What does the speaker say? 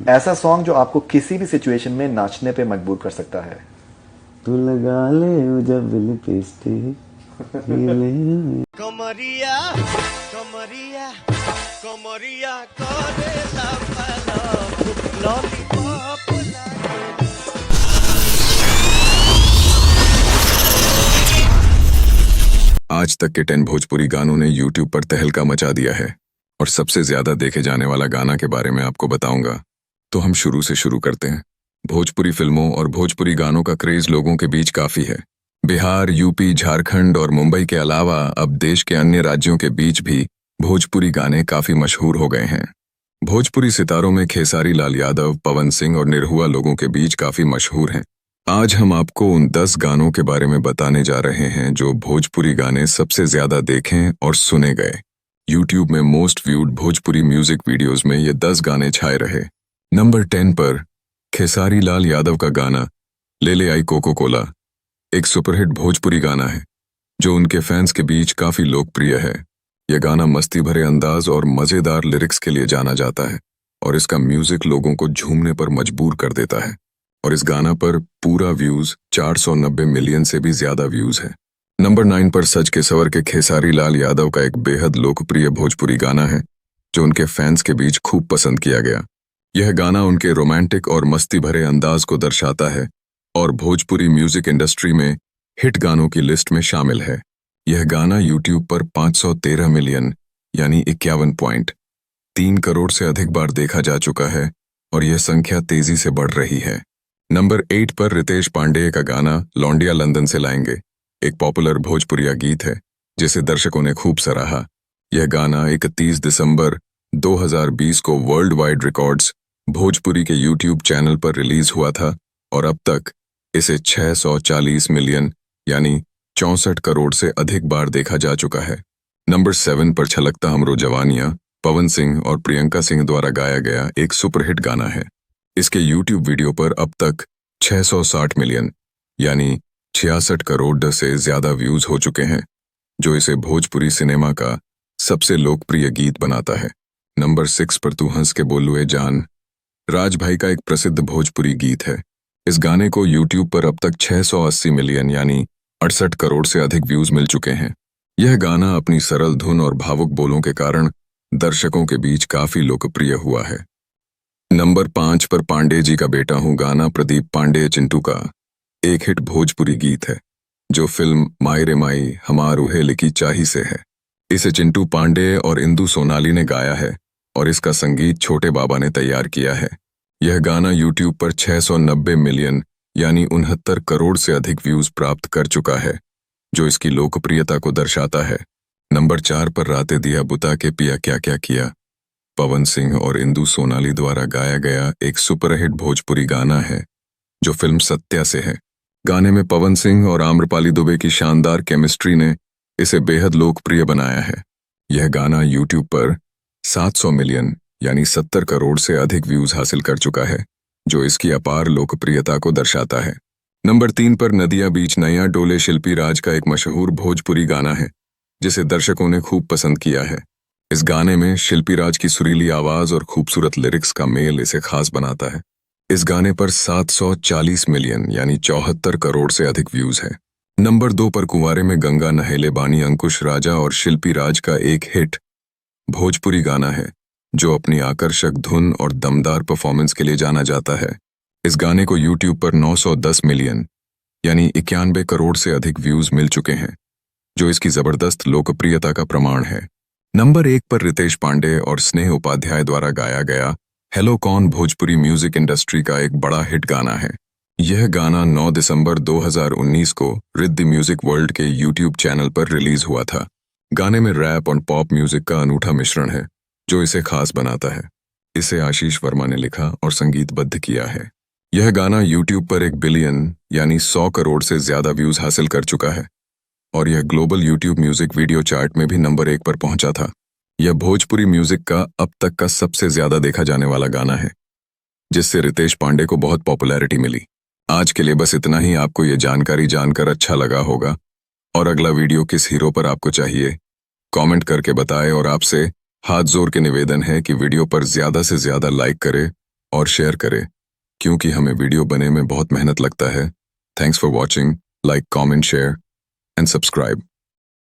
ऐसा सॉन्ग जो आपको किसी भी सिचुएशन में नाचने पे मजबूर कर सकता है। तू लगा ले जब लिपस्टिक कमरिया कमरिया कमरिया करेला पलप लॉलीपॉप लागे। आज तक के 10 भोजपुरी गानों ने YouTube पर तहलका मचा दिया है और सबसे ज्यादा देखे जाने वाला गाना के बारे में आपको बताऊंगा। तो हम शुरू से शुरू करते हैं। भोजपुरी फिल्मों और भोजपुरी गानों का क्रेज लोगों के बीच काफी है। बिहार, यूपी, झारखंड और मुंबई के अलावा अब देश के अन्य राज्यों के बीच भी भोजपुरी गाने काफी मशहूर हो गए हैं। भोजपुरी सितारों में खेसारी लाल यादव, पवन सिंह और निरहुआ लोगों के बीच काफी मशहूर हैं। आज हम आपको उन 10 गानों के बारे में बताने जा रहे हैं जो भोजपुरी गाने सबसे ज्यादा देखें और सुने गए। YouTube में most viewed Bhojpuri music videos में ये 10 गाने छाए रहे। नंबर 10 पर खेसारी लाल यादव का गाना ले ले आई कोको कोला एक सुपरहिट भोजपुरी गाना है जो उनके फैंस के बीच काफी लोकप्रिय है। यह गाना मस्ती भरे अंदाज और मजेदार लिरिक्स के लिए जाना जाता है और इसका म्यूजिक लोगों को झूमने पर मजबूर कर देता है और इस गाना पर पूरा व्यूज 490 मिलियन से भी ज्यादा व्यूज है। नंबर 9 पर सज के सवर के खेसारी लाल यादव का एक बेहद लोकप्रिय भोजपुरी गाना है जो उनके फैंस के बीच खूब पसंद किया गया। यह गाना उनके रोमांटिक और मस्ती भरे अंदाज को दर्शाता है और भोजपुरी म्यूजिक इंडस्ट्री में हिट गानों की लिस्ट में शामिल है। यह गाना YouTube पर 513 मिलियन यानी 51.3 करोड़ से अधिक बार देखा जा चुका है और यह संख्या तेजी से बढ़ रही है। नंबर 8 पर रितेश पांडेय का गाना लौंडिया लंदन से लाएंगे एक पॉपुलर भोजपुरिया गीत है जिसे दर्शकों ने खूब सराहा। यह गाना 31 दिसंबर 2020 को वर्ल्ड वाइड रिकॉर्ड्स भोजपुरी के YouTube चैनल पर रिलीज हुआ था और अब तक इसे 640 मिलियन यानी 64 करोड़ से अधिक बार देखा जा चुका है। नंबर 7 पर छलकता हमरो जवानियां पवन सिंह और प्रियंका सिंह द्वारा गाया गया एक सुपरहिट गाना है। इसके YouTube वीडियो पर अब तक 660 मिलियन यानी 66 करोड़ से ज्यादा व्यूज हो चुके हैं जो इसे भोजपुरी सिनेमा का सबसे लोकप्रिय गीत बनाता है। नंबर 6 पर तू हंस के बोलुए जान राज भाई का एक प्रसिद्ध भोजपुरी गीत है। इस गाने को YouTube पर अब तक 680 मिलियन यानी 68 करोड़ से अधिक व्यूज मिल चुके हैं। यह गाना अपनी सरल धुन और भावुक बोलों के कारण दर्शकों के बीच काफी लोकप्रिय हुआ है। नंबर 5 पर पांडे जी का बेटा हूं गाना प्रदीप पांडे चिंटू का एक हिट भोजपुरी गीत है जो फिल्म माई रे माई हमार उहे लिखी चाही से है। इसे चिंटू पांडे और इंदु सोनाली ने गाया है और इसका संगीत छोटे बाबा ने तैयार किया है। यह गाना YouTube पर 690 मिलियन यानी 69 करोड़ से अधिक व्यूज प्राप्त कर चुका है जो इसकी लोकप्रियता को दर्शाता है। नंबर 4 पर राते दिया बुता के पिया क्या क्या किया पवन सिंह और इंदु सोनाली द्वारा गाया गया एक सुपरहिट भोजपुरी गाना है जो फिल्म सत्या से है। गाने में पवन सिंह और आम्रपाली दुबे की शानदार केमिस्ट्री ने इसे बेहद लोकप्रिय बनाया है। यह गाना YouTube पर 700 मिलियन यानी 70 करोड़ से अधिक व्यूज हासिल कर चुका है जो इसकी अपार लोकप्रियता को दर्शाता है। नंबर 3 पर नदिया बीच नैया डोले शिल्पी राज का एक मशहूर भोजपुरी गाना है जिसे दर्शकों ने खूब पसंद किया है। इस गाने में शिल्पी राज की सुरीली आवाज और खूबसूरत लिरिक्स का मेल इसे खास बनाता है। इस गाने पर 740 मिलियन यानी 74 करोड़ से अधिक व्यूज है। नंबर 2 पर कुंवारे में गंगा नहेले बानी अंकुश राजा और शिल्पी राज का एक हिट भोजपुरी गाना है जो अपनी आकर्षक धुन और दमदार परफॉर्मेंस के लिए जाना जाता है। इस गाने को YouTube पर 910 मिलियन यानी 91 करोड़ से अधिक व्यूज मिल चुके हैं जो इसकी जबरदस्त लोकप्रियता का प्रमाण है। नंबर 1 पर रितेश पांडे और स्नेह उपाध्याय द्वारा गाया गया हेलो कौन भोजपुरी म्यूजिक इंडस्ट्री का एक बड़ा हिट गाना है। यह गाना 9 दिसंबर 2019 को रिद्धि म्यूजिक वर्ल्ड के YouTube चैनल पर रिलीज हुआ था। गाने में रैप और पॉप म्यूजिक का अनूठा मिश्रण है जो इसे खास बनाता है। इसे आशीष वर्मा ने लिखा और संगीतबद्ध किया है। यह गाना YouTube पर 1 बिलियन यानी 100 करोड़ से ज्यादा व्यूज हासिल कर चुका है और यह global YouTube music video chart में भी नंबर 1 पर पहुंचा था। यह भोजपुरी म्यूजिक का अब तक का सबसे ज्यादा देखा जाने वाला गाना है जिससे रितेश पांडे को बहुत पॉपुलैरिटी मिली। आज के लिए बस इतना ही। आपको यह जानकारी जानकर अच्छा लगा होगा और अगला वीडियो किस हीरो पर आपको चाहिए कमेंट करके बताएं और आपसे हाथ जोड़ के निवेदन है कि वीडियो पर ज्यादा से ज्यादा लाइक करें और शेयर करें, क्योंकि हमें वीडियो बने में बहुत मेहनत लगता है। Thanks for watching, like, comment, share and subscribe.